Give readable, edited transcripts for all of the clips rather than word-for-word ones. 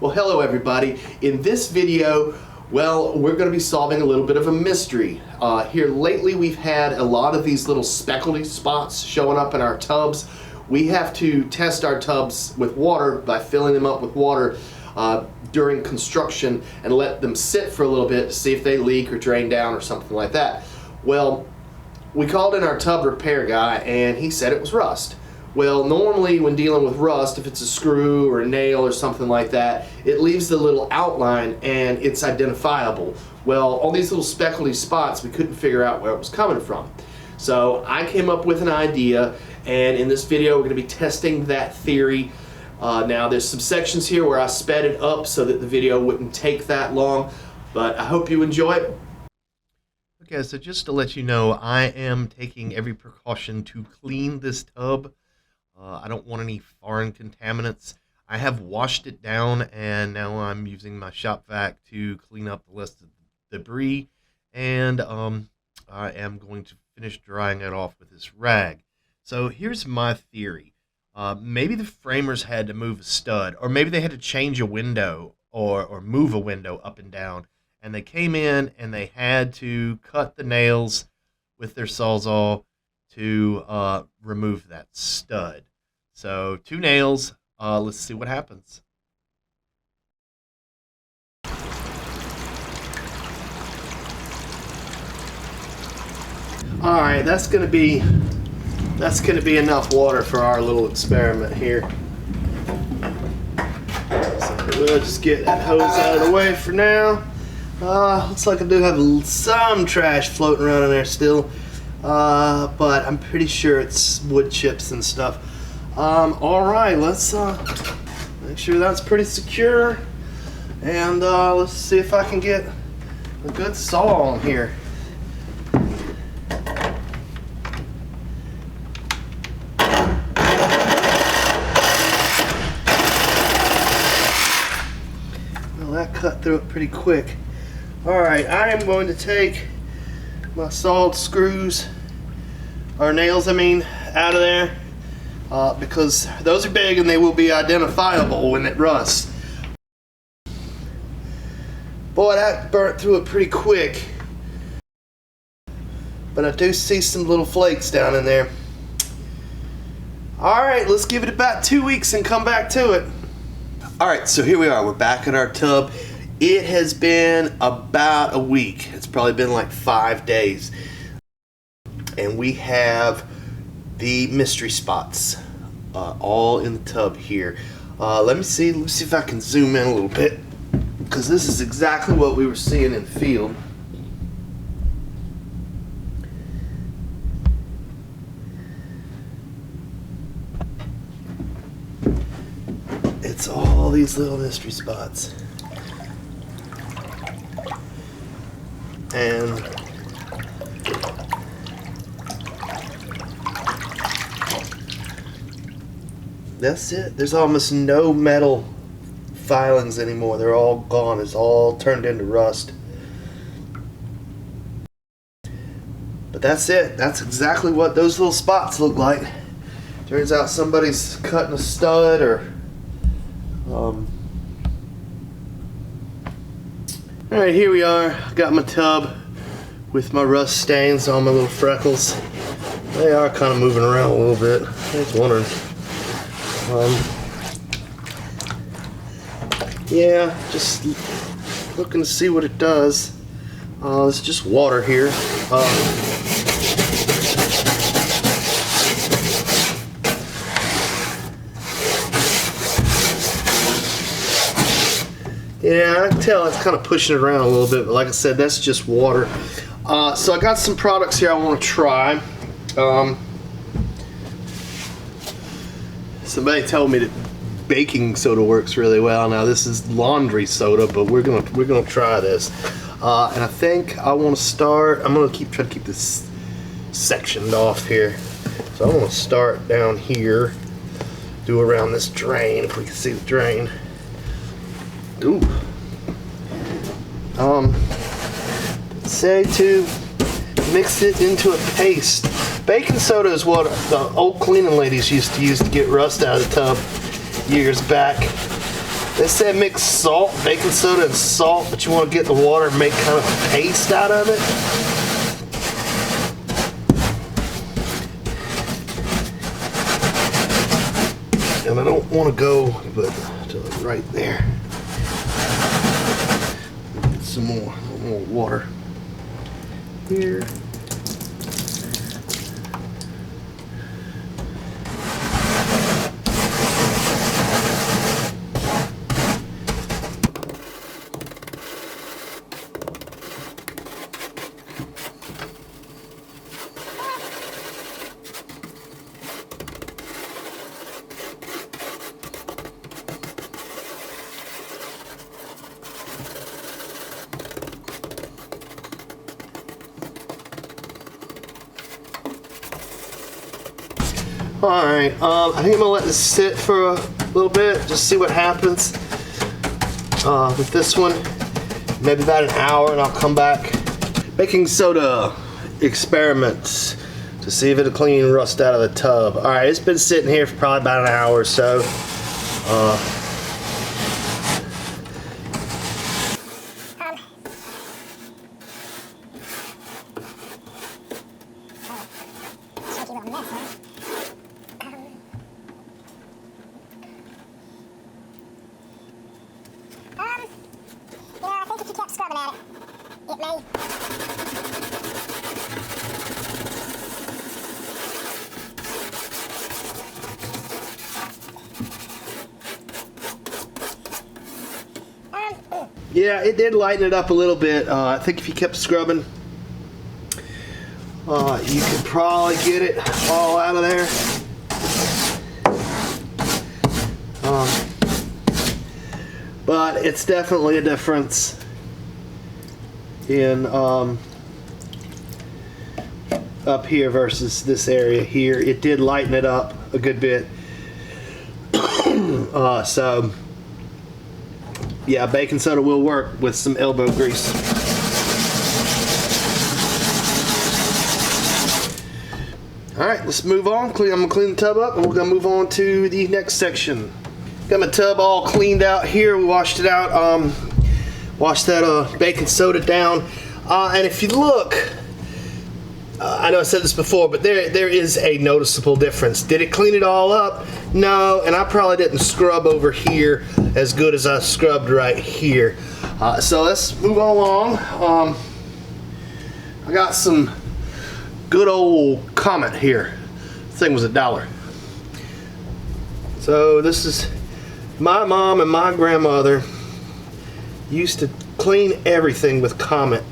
Well, hello everybody. In this video, well, we're going to be solving a little bit of a mystery. Here lately we've had a lot of these little speckledy spots showing up in our tubs. We have to test our tubs with water by filling them up with water during construction and let them sit for a little bit to see if they leak or drain down or something like that. Well, we called in our tub repair guy and he said it was rust. Well, normally when dealing with rust, if it's a screw or a nail or something like that, it leaves the little outline and it's identifiable. Well, all these little speckledy spots, we couldn't figure out where it was coming from. So I came up with an idea, and in this video we're going to be testing that theory. Now there's some sections here where I sped it up so that the video wouldn't take that long, but I hope you enjoy it. Okay, so just to let you know, I am taking every precaution to clean this tub. I don't want any foreign contaminants. I have washed it down and now I'm using my shop vac to clean up the rest of the debris, and I am going to finish drying it off with this rag. So here's my theory. Maybe the framers had to move a stud, or maybe they had to change a window or move a window up and down, and they came in and they had to cut the nails with their Sawzall to remove that stud. So 2 nails, let's see what happens. All right, that's gonna be enough water for our little experiment here. So we'll just get that hose out of the way for now. Looks like I do have some trash floating around in there still. But I'm pretty sure it's wood chips and stuff. All right, let's make sure that's pretty secure, and let's see if I can get a good saw on here. Well, that cut through it pretty quick. All right, I am going to take my sawed screws, or nails I mean, out of there, because those are big and they will be identifiable when it rusts. Boy, that burnt through it pretty quick, but I do see some little flakes down in there. Alright, let's give it about 2 weeks and come back to it. Alright, so here we are, we're back in our tub. It has been about a week. It's probably been like 5 days. And we have the mystery spots all in the tub here. Let me see if I can zoom in a little bit, because this is exactly what we were seeing in the field. It's all these little mystery spots. And that's it. There's almost no metal filings anymore. They're all gone. It's all turned into rust. But that's it. That's exactly what those little spots look like. Turns out somebody's cutting a stud, or Alright, here we are. Got my tub with my rust stains on my little freckles. They are kind of moving around a little bit. I was wondering. Yeah, just looking to see what it does. It's just water here. Yeah, I can tell it's kind of pushing it around a little bit, but like I said, that's just water. So I got some products here I want to try. Somebody told me that baking soda works really well. Now this is laundry soda, but we're gonna try this. And I think I want to start. I'm gonna try to keep this sectioned off here. So I want to start down here, do around this drain if we can see the drain. Ooh. Say to mix it into a paste. Baking soda is what the old cleaning ladies used to use to get rust out of the tub years back. They said mix salt, baking soda, and salt, but you want to get the water and make kind of a paste out of it. And I don't want to go, but to right there. Get some more water here. Alright, I think I'm gonna let this sit for a little bit, just see what happens with this one. Maybe about an hour and I'll come back. Baking soda experiments to see if it'll clean rust out of the tub. Alright, it's been sitting here for probably about an hour or so. I think if you kept scrubbing at it, it may. Yeah, it did lighten it up a little bit. I think if you kept scrubbing, you could probably get it all out of there. But it's definitely a difference in up here versus this area here. It did lighten it up a good bit. So yeah, baking soda will work with some elbow grease. Alright, let's move on. I'm gonna clean the tub up and we're gonna move on to the next section. Got my tub all cleaned out here. We washed it out, washed that baking soda down. And if you look, I know I said this before, but there is a noticeable difference. Did it clean it all up? No, and I probably didn't scrub over here as good as I scrubbed right here. So let's move on along. I got some good old Comet here. This thing was $1. So this is my mom and my grandmother used to clean everything with Comet.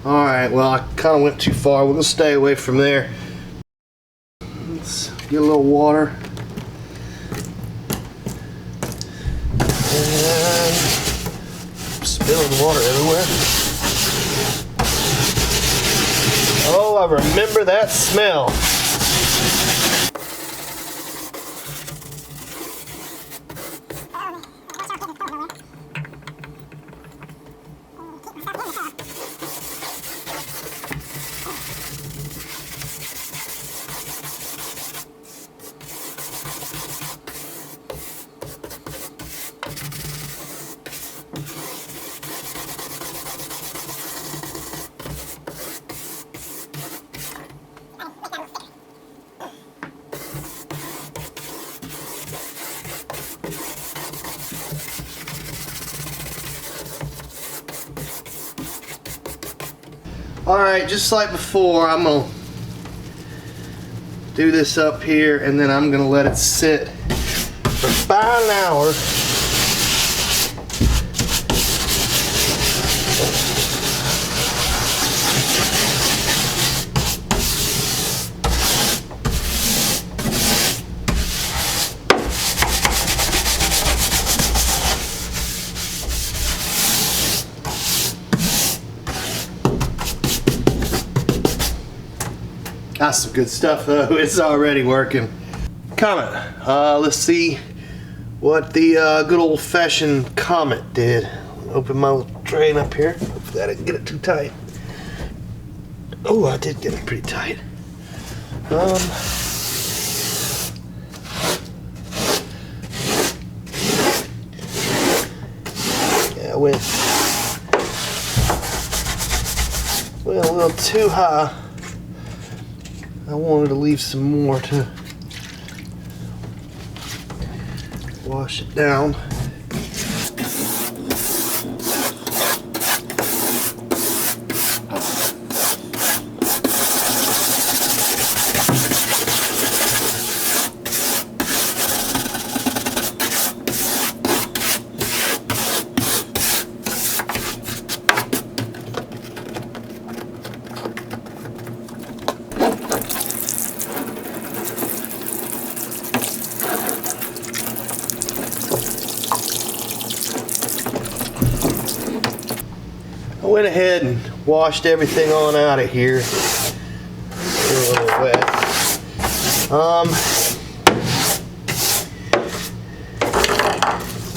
Alright, well I kind of went too far. We're going to stay away from there. Let's get a little water. And spilling water everywhere. Oh, I remember that smell. Alright, just like before, I'm going to do this up here and then I'm going to let it sit for about an hour. That's some good stuff though. It's already working. Comet. Let's see what the good old-fashioned Comet did. Open my little drain up here. Hopefully I didn't get it too tight. Oh, I did get it pretty tight. I went a little too high. I wanted to leave some more to wash it down. I went ahead and washed everything on out of here. Still a little wet.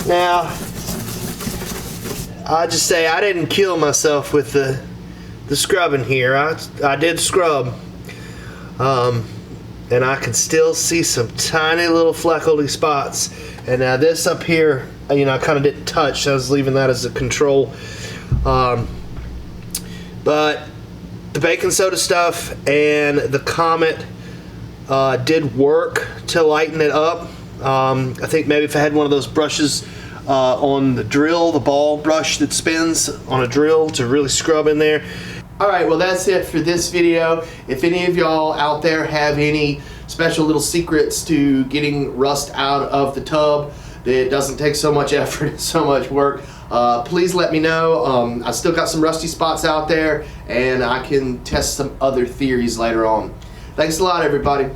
Now, I just say I didn't kill myself with the scrubbing here. I did scrub, and I can still see some tiny little fleckledy spots. And now this up here, I kind of didn't touch. I was leaving that as a control. But the baking soda stuff and the Comet did work to lighten it up. I think maybe if I had one of those brushes on the drill, the ball brush that spins on a drill to really scrub in there. Alright, well that's it for this video. If any of y'all out there have any special little secrets to getting rust out of the tub that doesn't take so much effort and so much work, please let me know. I still got some rusty spots out there, and I can test some other theories later on. Thanks a lot, everybody.